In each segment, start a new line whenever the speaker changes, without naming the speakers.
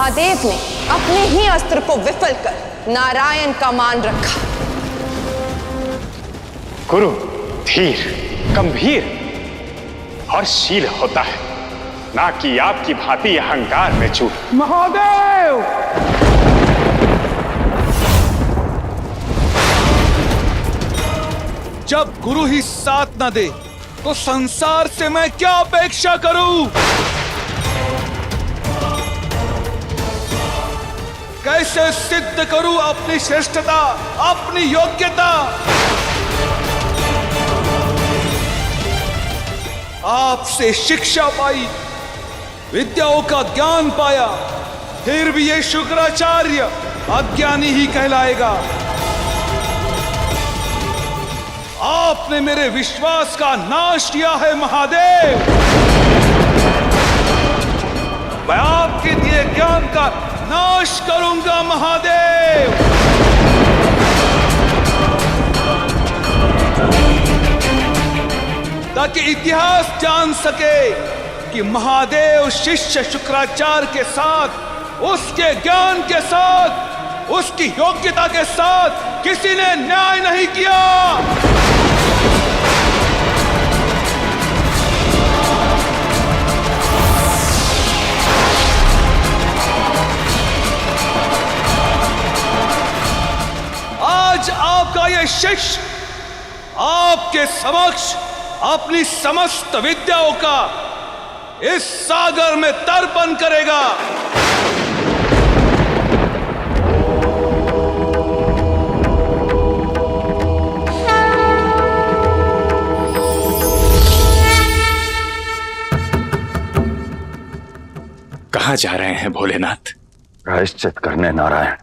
महादेव ने अपने ही अस्त्र को विफल कर नारायण का मान रखा।
गुरु धीर, गंभीर और शील होता है, ना कि आपकी भांति अहंकार में चूर।
महादेव! जब गुरु ही साथ न दे तो संसार से मैं क्या अपेक्षा करूं? कैसे सिद्ध करूं अपनी श्रेष्ठता, अपनी योग्यता? आपसे शिक्षा पाई, विद्याओं का ज्ञान पाया, फिर भी ये शुक्राचार्य अज्ञानी ही कहलाएगा। आपने मेरे विश्वास का नाश किया है महादेव। मैं आपके दिए ज्ञान का नाश करूंगा महादेव। ताकि इतिहास जान सके कि महादेव शिष्य शुक्राचार्य के साथ, उसके ज्ञान के साथ, उसकी योग्यता के साथ किसी ने न्याय नहीं किया। आज आपका यह शिष्य आपके समक्ष अपनी समस्त विद्याओं का इस सागर में तर्पण करेगा।
कहां जा रहे हैं भोलेनाथ?
प्रायश्चित करने नारायण।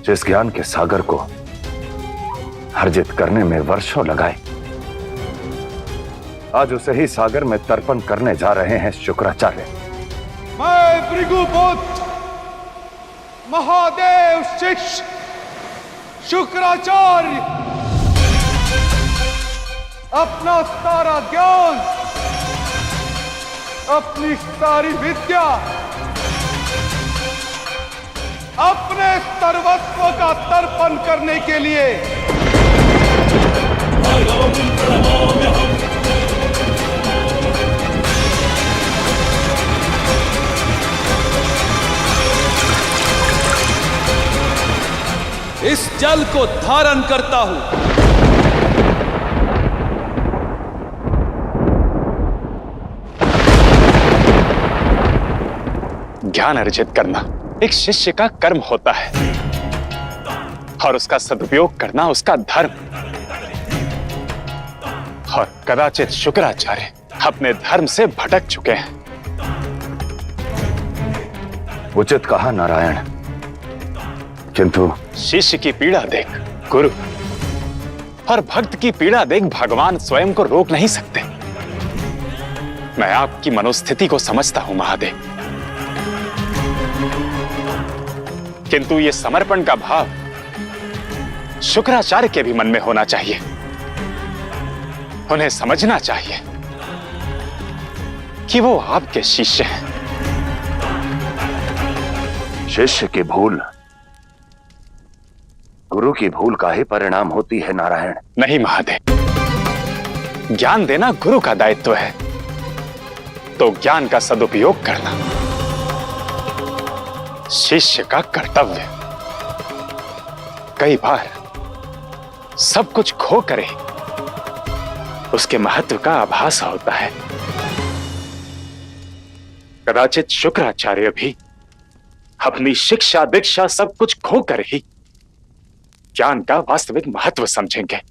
जिस ज्ञान के सागर को अर्जित करने में वर्षों लगाए, आज उसे ही सागर में तर्पण करने जा रहे हैं शुक्राचार्य।
मैं भृगुपुत्र महादेव शिष्य शुक्राचार्य अपना सारा ज्ञान, अपनी सारी विद्या, अपने सर्वस्व का तर्पण करने के लिए इस जल को धारण करता हूं।
ज्ञान अर्जित करना एक शिष्य का कर्म होता है और उसका सदुपयोग करना उसका धर्म। और कदाचित शुक्राचार्य अपने धर्म से भटक चुके हैं।
उचित कहा नारायण, किंतु
शिष्य की पीड़ा देख गुरु और भक्त की पीड़ा देख भगवान स्वयं को रोक नहीं सकते। मैं आपकी मनोस्थिति को समझता हूं महादेव, किंतु ये समर्पण का भाव शुक्राचार्य के भी मन में होना चाहिए। उन्हें समझना चाहिए कि वो आपके शिष्य हैं।
शिष्य की भूल गुरु की भूल का ही परिणाम होती है नारायण।
नहीं महादेव, ज्ञान देना गुरु का दायित्व है, तो ज्ञान का सदुपयोग करना शिष्य का कर्तव्य। कई बार सब कुछ खो करे उसके महत्व का आभास होता है। कदाचित शुक्राचार्य भी अपनी शिक्षा दीक्षा सब कुछ खो कर ही ज्ञान का वास्तविक महत्व समझेंगे।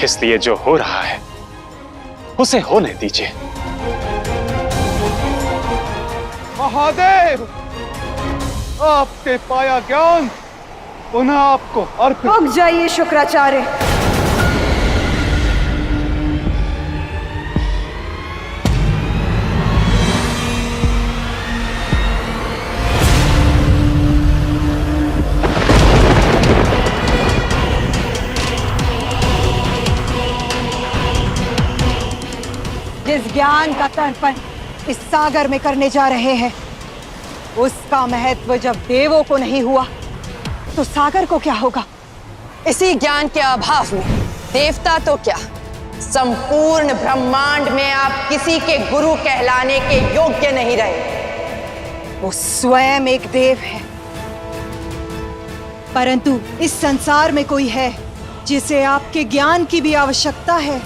इसलिए जो हो रहा है उसे होने दीजिए।
महादेव, आपसे पाया ज्ञान पुनः आपको अर्पित।
रुक जाइए शुक्राचार्य। ज्ञान का तर्पण इस सागर में करने जा रहे हैं, उसका महत्व जब देवों को नहीं हुआ तो सागर को क्या होगा?
इसी ज्ञान के अभाव में देवता तो क्या, संपूर्ण ब्रह्मांड में आप किसी के गुरु कहलाने के योग्य नहीं रहे।
वो स्वयं एक देव है, परंतु इस संसार में कोई है जिसे आपके ज्ञान की भी आवश्यकता है,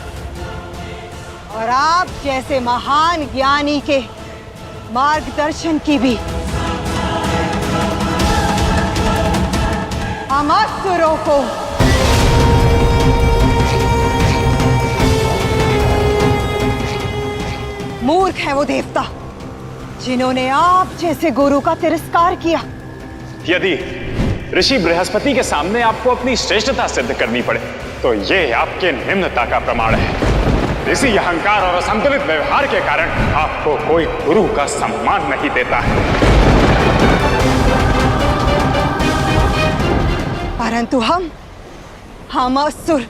और आप जैसे महान ज्ञानी के मार्गदर्शन की भी। हम असुरों को मूर्ख है वो देवता जिन्होंने आप जैसे गुरु का तिरस्कार किया।
यदि ऋषि बृहस्पति के सामने आपको अपनी श्रेष्ठता सिद्ध करनी पड़े तो ये आपके निम्नता का प्रमाण है। इसी अहंकार और असंतुलित व्यवहार के कारण आपको कोई गुरु का सम्मान नहीं देता है।
परंतु हम असुर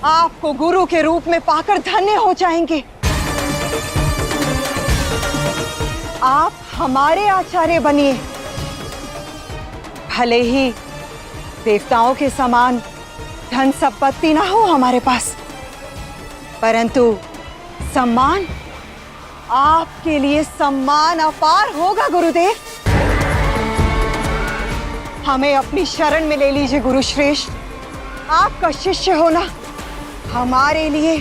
आपको गुरु के रूप में पाकर धन्य हो जाएंगे। आप हमारे आचार्य बनिए। भले ही देवताओं के समान धन संपत्ति ना हो हमारे पास, परंतु सम्मान, आपके लिए सम्मान अपार होगा गुरुदेव। हमें अपनी शरण में ले लीजिए गुरु श्रेष्ठ। आपका शिष्य होना हमारे लिए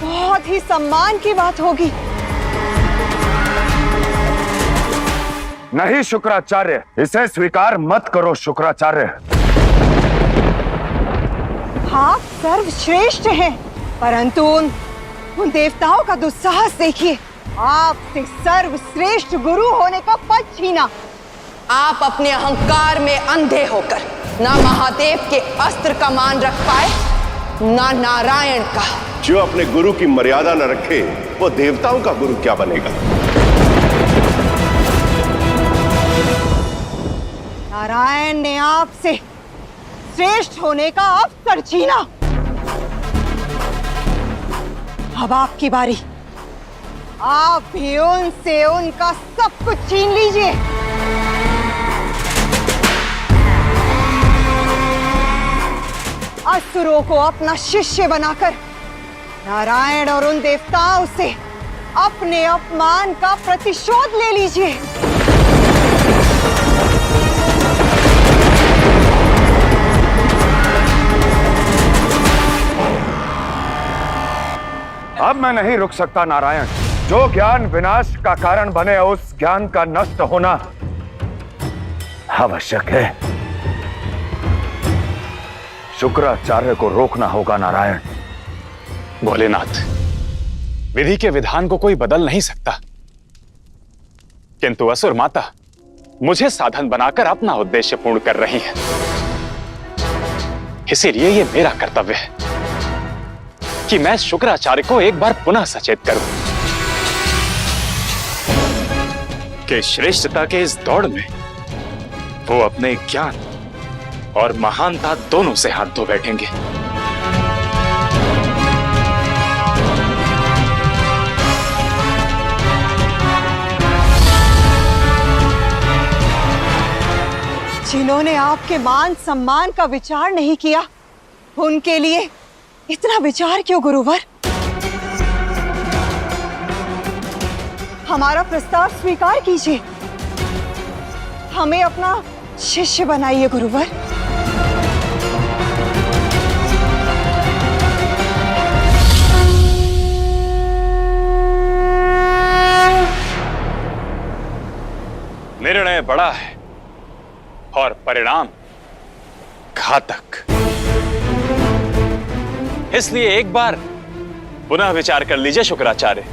बहुत ही सम्मान की बात होगी।
नहीं शुक्राचार्य, इसे स्वीकार मत करो शुक्राचार्य।
आप सर्वश्रेष्ठ हैं, परंतु उन देवताओं का दुस्साहस देखिए। आपसे सर्वश्रेष्ठ गुरु होने का पद छीना।
आप अपने अहंकार में अंधे होकर ना महादेव के अस्त्र का मान रख पाए, ना नारायण का।
जो अपने गुरु की मर्यादा न रखे वो देवताओं का गुरु क्या बनेगा?
नारायण ने आपसे श्रेष्ठ होने का अवसर छीना। अब आपकी बारी। आप भी उनसे उनका सब कुछ छीन लीजिए। असुरों को अपना शिष्य बनाकर नारायण और उन देवताओं से अपने अपमान का प्रतिशोध ले लीजिए।
अब मैं नहीं रुक सकता नारायण। जो ज्ञान विनाश का कारण बने उस ज्ञान का नष्ट होना आवश्यक है। शुक्राचार्य को रोकना होगा नारायण।
भोलेनाथ, विधि के विधान को कोई बदल नहीं सकता, किंतु असुर माता मुझे साधन बनाकर अपना उद्देश्य पूर्ण कर रही है। इसीलिए यह मेरा कर्तव्य है कि मैं शुक्राचार्य को एक बार पुनः सचेत करूं कि श्रेष्ठता के इस दौड़ में वो अपने ज्ञान और महानता दोनों से हाथ धो बैठेंगे।
जिन्होंने आपके मान सम्मान का विचार नहीं किया, उनके लिए इतना विचार क्यों गुरुवर? हमारा प्रस्ताव स्वीकार कीजिए। हमें अपना शिष्य बनाइए गुरुवर।
निर्णय बड़ा है और परिणाम घातक, इसलिए एक बार पुनः विचार कर लीजिए शुक्राचार्य।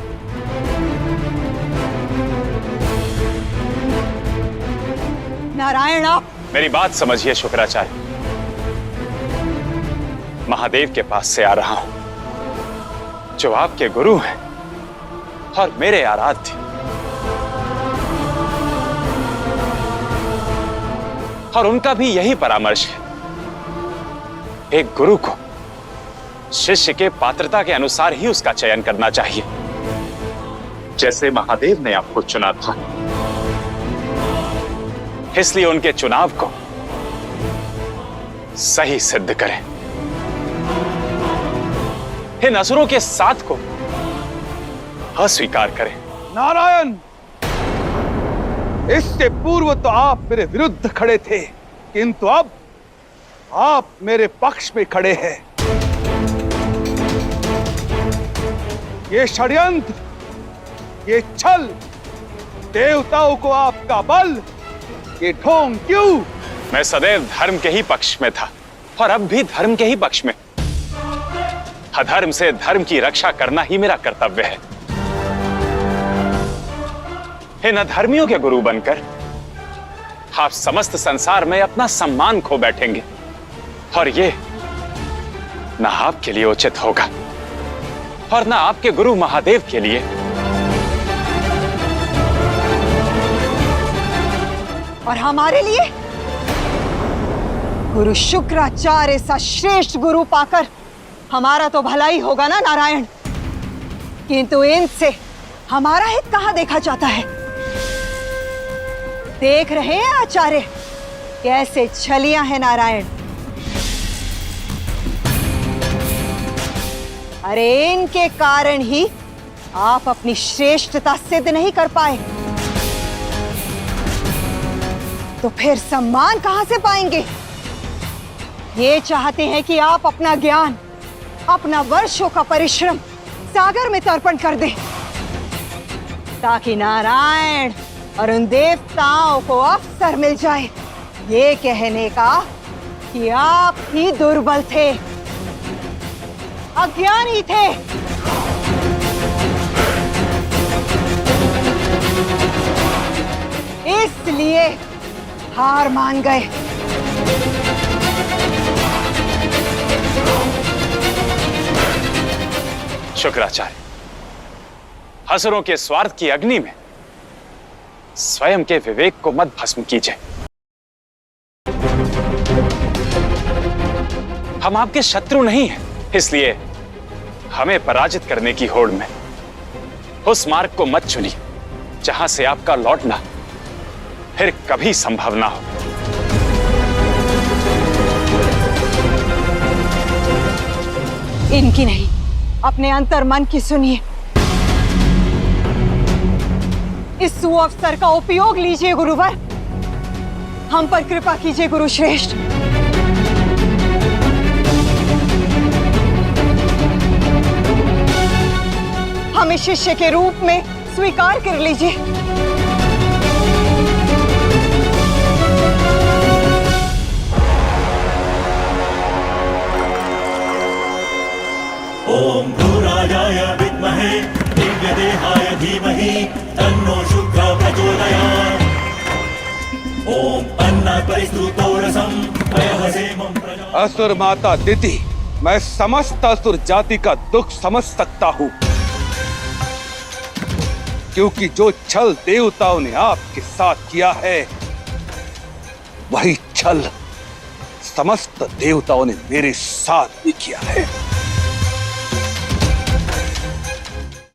नारायण, आप
मेरी बात समझिए शुक्राचार्य। महादेव के पास से आ रहा हूं, जो आपके गुरु हैं और मेरे आराध्य, और उनका भी यही परामर्श है। एक गुरु को शिष्य के पात्रता के अनुसार ही उसका चयन करना चाहिए। जैसे महादेव ने आपको चुना था, इसलिए उनके चुनाव को सही सिद्ध करें। इन असुरों के साथ को अस्वीकार करें।
नारायण, इससे पूर्व तो आप मेरे विरुद्ध खड़े थे, किंतु अब आप मेरे पक्ष में खड़े हैं। ये षड्यंत्र, ये छल, देवताओं को आपका बल, ये ढोंग क्यों?
मैं सदैव धर्म के ही पक्ष में था और अब भी धर्म के ही पक्ष में। अधर्म से धर्म की रक्षा करना ही मेरा कर्तव्य है। इन अधर्मियों के गुरु बनकर आप समस्त संसार में अपना सम्मान खो बैठेंगे और ये ना आपके लिए उचित होगा और ना आपके गुरु महादेव के लिए।
और हमारे लिए गुरु शुक्राचार्य सा श्रेष्ठ गुरु पाकर हमारा तो भला ही होगा ना नारायण, किंतु इनसे हमारा हित कहां देखा जाता है? देख रहे हैं आचार्य कैसे छलियां हैं नारायण। अरे इनके कारण ही आप अपनी श्रेष्ठता सिद्ध नहीं कर पाए, तो फिर सम्मान कहां से पाएंगे? ये चाहते हैं कि आप अपना ज्ञान, अपना वर्षों का परिश्रम सागर में तर्पण कर दें, ताकि नारायण और उन देवताओं को अवसर मिल जाए ये कहने का कि आप ही दुर्बल थे, अज्ञानी थे। इसलिए हार मान गए।
शुक्राचार्य, असुरों के स्वार्थ की अग्नि में स्वयं के विवेक को मत भस्म कीजिए। हम आपके शत्रु नहीं हैं, इसलिए हमें पराजित करने की होड़ में उस मार्ग को मत चुनिए जहां से आपका लौटना फिर कभी संभव ना हो।
इनकी नहीं, अपने अंतर मन की सुनिए। इस सुअवसर का उपयोग लीजिए गुरुवर, हम पर कृपा कीजिए गुरु श्रेष्ठ। हमें शिष्य के रूप में स्वीकार कर लीजिए।
ओम भूराजाय विद्महे दिव्यदेहाय धीमहि तन्नो शुक्र प्रचोदयात्। ओम अन्नपरिस्तुतो रसं पयहसेमं प्रजा।
असुर माता दिति, मैं समस्त असुर जाति का दुख समझ सकता हूं, क्योंकि जो छल देवताओं ने आपके साथ किया है वही छल समस्त देवताओं ने मेरे साथ भी किया है।